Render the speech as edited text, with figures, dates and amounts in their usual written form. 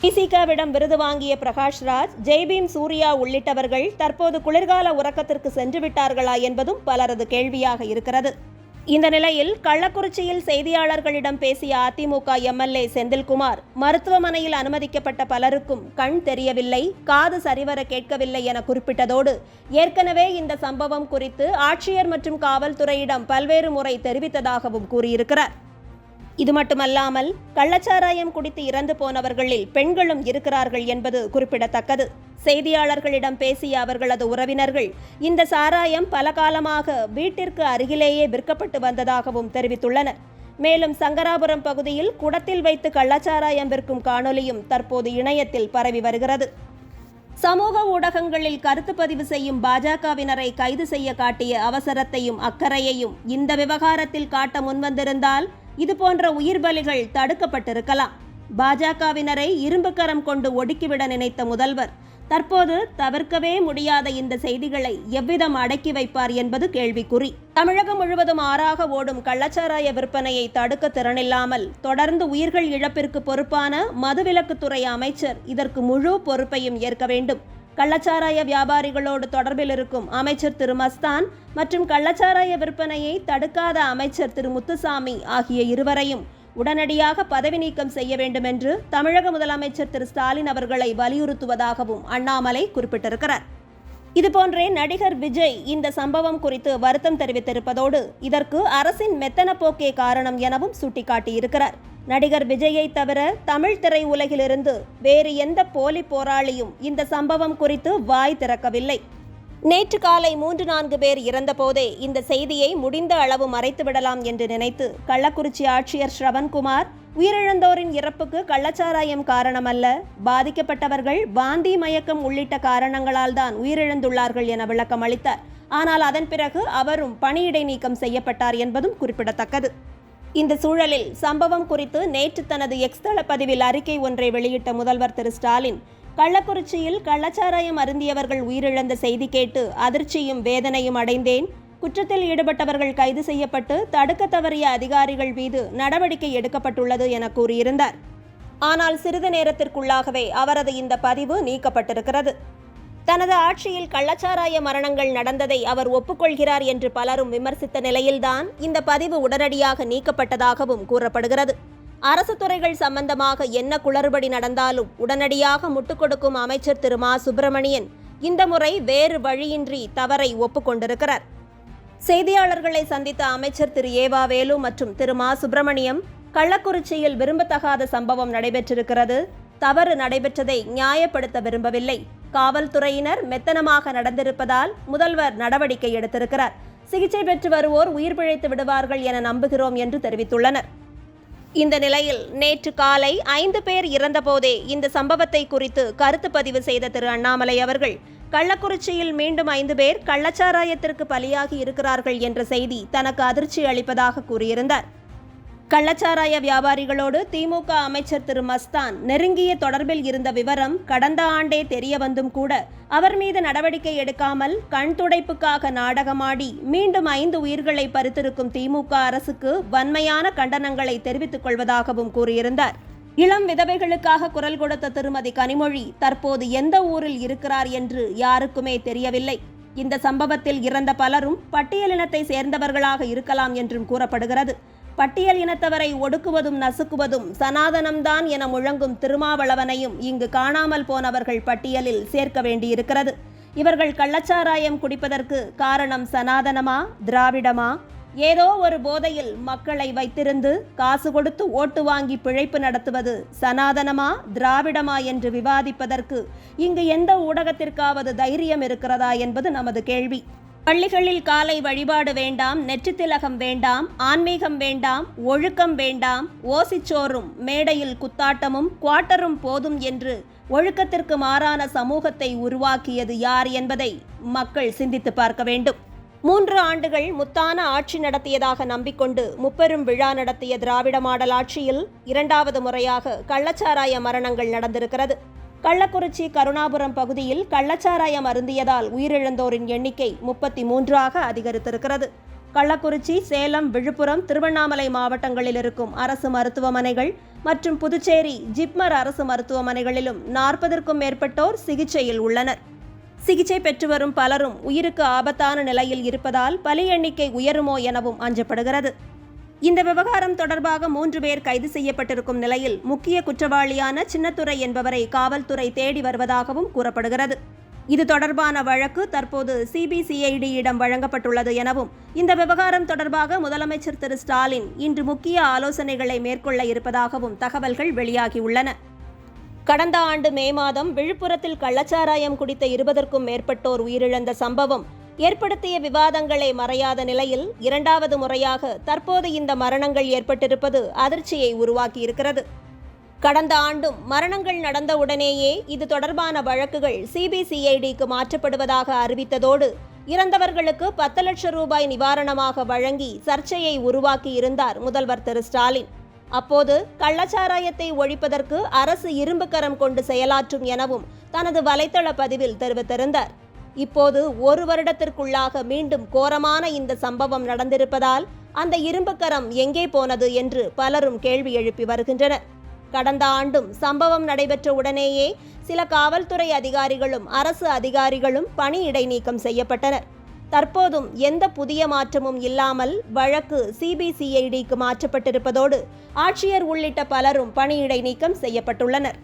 விசிகாவிடம் விருது வாங்கிய பிரகாஷ்ராஜ், ஜெய்பீம் சூர்யா உள்ளிட்டவர்கள் தற்போது குளிர்கால உறக்கத்திற்கு சென்று விட்டார்களா என்பதும் பலரது கேள்வியாக இருக்கிறது. இந்த நிலையில் கள்ளக்குறிச்சியில் செய்தியாளர்களிடம் பேசிய அதிமுக எம்எல்ஏ செந்தில்குமார், மருத்துவமனையில் அனுமதிக்கப்பட்ட பலருக்கும் கண் தெரியவில்லை, காது சரிவர கேட்கவில்லை என குறிப்பிட்டதோடு, ஏற்கனவே இந்த சம்பவம் குறித்து ஆட்சியர் மற்றும் காவல்துறையிடம் பல்வேறு முறை தெரிவித்ததாகவும் கூறியிருக்கிறார். இது மட்டுமல்லாமல் கள்ளச்சாராயம் குடித்து இறந்து போனவர்களில் பெண்களும் இருக்கிறார்கள் என்பது குறிப்பிடத்தக்கது. செய்தியாளர்களிடம் பேசிய அவர்களது உறவினர்கள், இந்த சாராயம் பல காலமாக வீட்டிற்கு அருகிலேயே விற்கப்பட்டு வந்ததாகவும் தெரிவித்துள்ளனர். மேலும் சங்கராபுரம் பகுதியில் குடத்தில் வைத்து கள்ளச்சாராயம் விற்கும் காணொலியும் தற்போது இணையத்தில் பரவி வருகிறது. சமூக ஊடகங்களில் கருத்து பதிவு செய்யும் பாஜகவினரை கைது செய்ய காட்டிய அவசரத்தையும் அக்கறையையும் இந்த விவகாரத்தில் காட்ட முன்வந்திருந்தால் இதுபோன்ற உயிர் பலிகள் தடுக்கப்பட்டிருக்கலாம். பாஜகவினரை இரும்பு கரம் கொண்டு ஒடுக்கிவிட நினைத்த முதல்வர் தற்போது தவிர்க்கவே முடியாத இந்த செய்திகளை எவ்விதம் அடக்கி வைப்பார் என்பது கேள்விக்குறி. தமிழகம் முழுவதும் ஆறாக ஓடும் கள்ளச்சாராய விற்பனையை தடுக்க திறனில்லாமல் தொடர்ந்து உயிர்கள் இழப்பிற்கு பொறுப்பான மதுவிலக்குத்துறை அமைச்சர் இதற்கு முழு பொறுப்பையும் ஏற்க வேண்டும். கள்ளச்சாராய வியாபாரிகளோடு தொடர்பில் இருக்கும் அமைச்சர் திரு மஸ்தான் மற்றும் கள்ளச்சாராய விற்பனையை தடுக்காத அமைச்சர் திரு முத்துசாமி ஆகிய இருவரையும் உடனடியாக பதவி நீக்கம் செய்ய வேண்டும் என்று தமிழக முதலமைச்சர் திரு ஸ்டாலின் அவர்களை வலியுறுத்துவதாகவும் அண்ணாமலை குறிப்பிட்டிருக்கிறார். இதுபோன்றே நடிகர் விஜய் இந்த சம்பவம் குறித்து வருத்தம் தெரிவித்திருப்பதோடு இதற்கு அரசின் மெத்தன போக்கே காரணம் எனவும் சுட்டிக்காட்டியிருக்கிறார். நடிகர் விஜயை தவிர தமிழ் திரையுலகிலிருந்து வேறு எந்த போலி போராளியும் இந்த சம்பவம் குறித்து வாய் திறக்கவில்லை. நேற்று காலை 3-4 பேர் இறந்தபோதே இந்த செய்தியை முடிந்த அளவு மறைத்துவிடலாம் என்று நினைத்து கள்ளக்குறிச்சி ஆட்சியர் ஸ்ரவன்குமார், உயிரிழந்தோரின் இறப்புக்கு கள்ளச்சாராயம் காரணமல்ல, பாதிக்கப்பட்டவர்கள் வாந்தி, மயக்கம் உள்ளிட்ட காரணங்களால் தான் உயிரிழந்துள்ளார்கள் என விளக்கம் அளித்தார். ஆனால் அதன் பிறகு அவரும் பணியிடை நீக்கம் செய்யப்பட்டார் என்பதும் குறிப்பிடத்தக்கது. இந்த சூழலில் சம்பவம் குறித்து நேற்று தனது எக்ஸ் தள பதிவில் அறிக்கை ஒன்றை வெளியிட்ட முதல்வர் திரு ஸ்டாலின், கள்ளக்குறிச்சியில் கள்ளச்சாராயம் அருந்தியவர்கள் உயிரிழந்த செய்தி கேட்டு அதிர்ச்சியும் வேதனையும் அடைந்தேன். குற்றத்தில் ஈடுபட்டவர்கள் கைது செய்யப்பட்டு தடுக்க தவறிய அதிகாரிகள் மீது நடவடிக்கை எடுக்கப்பட்டுள்ளது என கூறியிருந்தார். ஆனால் சிறிது நேரத்திற்குள்ளாகவே அவரது இந்த பதிவு நீக்கப்பட்டிருக்கிறது. தனது ஆட்சியில் கள்ளச்சாராய மரணங்கள் நடந்ததை அவர் ஒப்புக்கொள்கிறார் என்று பலரும் விமர்சித்த நிலையில்தான் இந்த பதிவு உடனடியாக நீக்கப்பட்டதாகவும் கூறப்படுகிறது. அரசு துறைகள் சம்பந்தமாக என்ன குளறுபடி நடந்தாலும் உடனடியாக முட்டுக் கொடுக்கும் அமைச்சர் திரு மா சுப்பிரமணியன் இந்த முறை வேறு வழியின்றி தவறை ஒப்புக்கொண்டிருக்கிறார். செய்தியாளர்களை சந்தித்த அமைச்சர் திரு ஏவா வேலு மற்றும் திரு மா சுப்பிரமணியம், கள்ளக்குறிச்சியில் விரும்பத்தகாத சம்பவம் நடைபெற்றிருக்கிறது, தவறு நடைபெற்றதை நியாயப்படுத்த விரும்பவில்லை, காவல்துறையினர் மெத்தனமாக நடந்திருப்பதால் முதல்வர் நடவடிக்கை எடுத்திருக்கிறார், சிகிச்சை பெற்று வருவோர் உயிர் பிழைத்து விடுவார்கள் என நம்புகிறோம் என்று தெரிவித்துள்ளனர். இந்த நிலையில் நேற்று காலை 5 பேர் இறந்தபோதே இந்த சம்பவத்தை குறித்து கருத்து பதிவு செய்த திரு அண்ணாமலை அவர்கள், கள்ளக்குறிச்சியில் மீண்டும் 5 பேர் கள்ளச்சாராயத்திற்கு பலியாகி இருக்கிறார்கள் என்ற செய்தி தனக்கு அதிர்ச்சி அளிப்பதாக கூறியிருந்தார். கள்ளச்சாராய வியாபாரிகளோடு திமுக அமைச்சர் திரு மஸ்தான் நெருங்கிய தொடர்பில் இருந்த விவரம் கடந்த ஆண்டே தெரிய வந்தும் கூட அவர் மீது நடவடிக்கை எடுக்காமல் கண் துடைப்புக்காக நாடகமாடி மீண்டும் 5 உயிர்களை பறித்திருக்கும் திமுக அரசுக்கு வன்மையான கண்டனங்களை தெரிவித்துக் கொள்வதாகவும் கூறியிருந்தார். இளம் விதவைகளுக்காக குரல் கொடுத்த திருமதி கனிமொழி தற்போது எந்த ஊரில் இருக்கிறார் என்று யாருக்குமே தெரியவில்லை. இந்த சம்பவத்தில் இறந்த பலரும் பட்டியலினத்தை சேர்ந்தவர்களாக இருக்கலாம் என்றும் கூறப்படுகிறது. பட்டியல் இனத்தவரை ஒடுக்குவதும் நசுக்குவதும் சனாதனம்தான் என முழங்கும் திருமாவளவனையும் இங்கு காணாமல் போனவர்கள் பட்டியலில் சேர்க்க வேண்டியிருக்கிறது. இவர்கள் கள்ளச்சாராயம் குடிப்பதற்கு காரணம் சனாதனமா, திராவிடமா? ஏதோ ஒரு போதையில் மக்களை வைத்திருந்து காசு கொடுத்து ஓட்டு வாங்கி பிழைப்பு நடத்துவது சனாதனமா, திராவிடமா என்று விவாதிப்பதற்கு இங்கு எந்த ஊடகத்திற்காவது தைரியம் இருக்கிறதா என்பது நமது கேள்வி. பள்ளிகளில் காலை வழிபாடு வேண்டாம், நெற்றித்திலகம் வேண்டாம், ஆன்மீகம் வேண்டாம், ஒழுக்கம் வேண்டாம், ஓசிச்சோறும் மேடையில் குத்தாட்டமும் குவாட்டரும் போதும் என்று ஒழுக்கத்திற்கு மாறான சமூகத்தை உருவாக்கியது யார் என்பதை மக்கள் சிந்தித்து பார்க்க வேண்டும். 3 ஆண்டுகள் முத்தான ஆட்சி நடத்தியதாக நம்பிக்கொண்டு முப்பெரும் விழா நடத்திய திராவிட மாடல் ஆட்சியில் 2வது முறையாக கள்ளச்சாராய மரணங்கள் நடந்திருக்கிறது. கள்ளக்குறிச்சி கருணாபுரம் பகுதியில் கள்ளச்சாராயம் அருந்தியதால் உயிரிழந்தோரின் எண்ணிக்கை 33ஆக அதிகரித்திருக்கிறது. கள்ளக்குறிச்சி, சேலம், விழுப்புரம், திருவண்ணாமலை மாவட்டங்களில் இருக்கும் அரசு மருத்துவமனைகள் மற்றும் புதுச்சேரி ஜிப்மர் அரசு மருத்துவமனைகளிலும் 40க்கும் மேற்பட்டோர் சிகிச்சையில் உள்ளனர். சிகிச்சை பெற்று வரும் பலரும் உயிருக்கு ஆபத்தான நிலையில் இருப்பதால் பலி எண்ணிக்கை உயருமோ எனவும் அஞ்சப்படுகிறது. இந்த விவகாரம் தொடர்பாக 3 பேர் கைது செய்யப்பட்டிருக்கும் நிலையில் முக்கிய குற்றவாளியான சின்னத்துரை என்பவரை காவல்துறை தேடி வருவதாகவும் கூறப்படுகிறது. இது தொடர்பான வழக்கு தற்போது சிபிசிஐடியிடம் வழங்கப்பட்டுள்ளது எனவும், இந்த விவகாரம் தொடர்பாக முதலமைச்சர் திரு ஸ்டாலின் இன்று முக்கிய ஆலோசனைகளை மேற்கொள்ள இருப்பதாகவும் தகவல்கள் வெளியாகியுள்ளன. கடந்த ஆண்டு மே மாதம் விழுப்புரத்தில் கள்ளச்சாராயம் குடித்த 20க்கும் மேற்பட்டோர் உயிரிழந்த சம்பவம் ஏற்படுத்திய விவாதங்களை மறையாத நிலையில் 2வது முறையாக தற்போது இந்த மரணங்கள் ஏற்பட்டிருப்பது அதிர்ச்சியை உருவாக்கியிருக்கிறது. கடந்த ஆண்டும் மரணங்கள் நடந்தவுடனேயே இது தொடர்பான வழக்குகள் சிபிசிஐடிக்கு மாற்றப்படுவதாக அறிவித்ததோடு இறந்தவர்களுக்கு 10 லட்சம் ரூபாய் நிவாரணமாக வழங்கி சர்ச்சையை உருவாக்கி இருந்தார் முதல்வர் திரு ஸ்டாலின். அப்போது கள்ளச்சாராயத்தை ஒழிப்பதற்கு அரசு இரும்பு கரம் கொண்டு செயலாற்றும் எனவும் தனது வலைத்தள பதிவில் தெரிவித்திருந்தார். இப்போது 1 வருடத்திற்குள்ளாக மீண்டும் கோரமான இந்த சம்பவம் நடந்திருப்பதால் அந்த இரும்பு கரம் எங்கே போனது என்று பலரும் கேள்வி எழுப்பி வருகின்றனர். கடந்த ஆண்டும் சம்பவம் நடைபெற்ற உடனேயே சில காவல்துறை அதிகாரிகளும் அரசு அதிகாரிகளும் பணி இடைநீக்கம் செய்யப்பட்டனர். தற்போதும் எந்த புதிய மாற்றமும் இல்லாமல் வழக்கு சிபிசிஐடிக்கு மாற்றப்பட்டிருப்பதோடு ஆட்சியர் உள்ளிட்ட பலரும் பணி இடைநீக்கம் செய்யப்பட்டுள்ளனர்.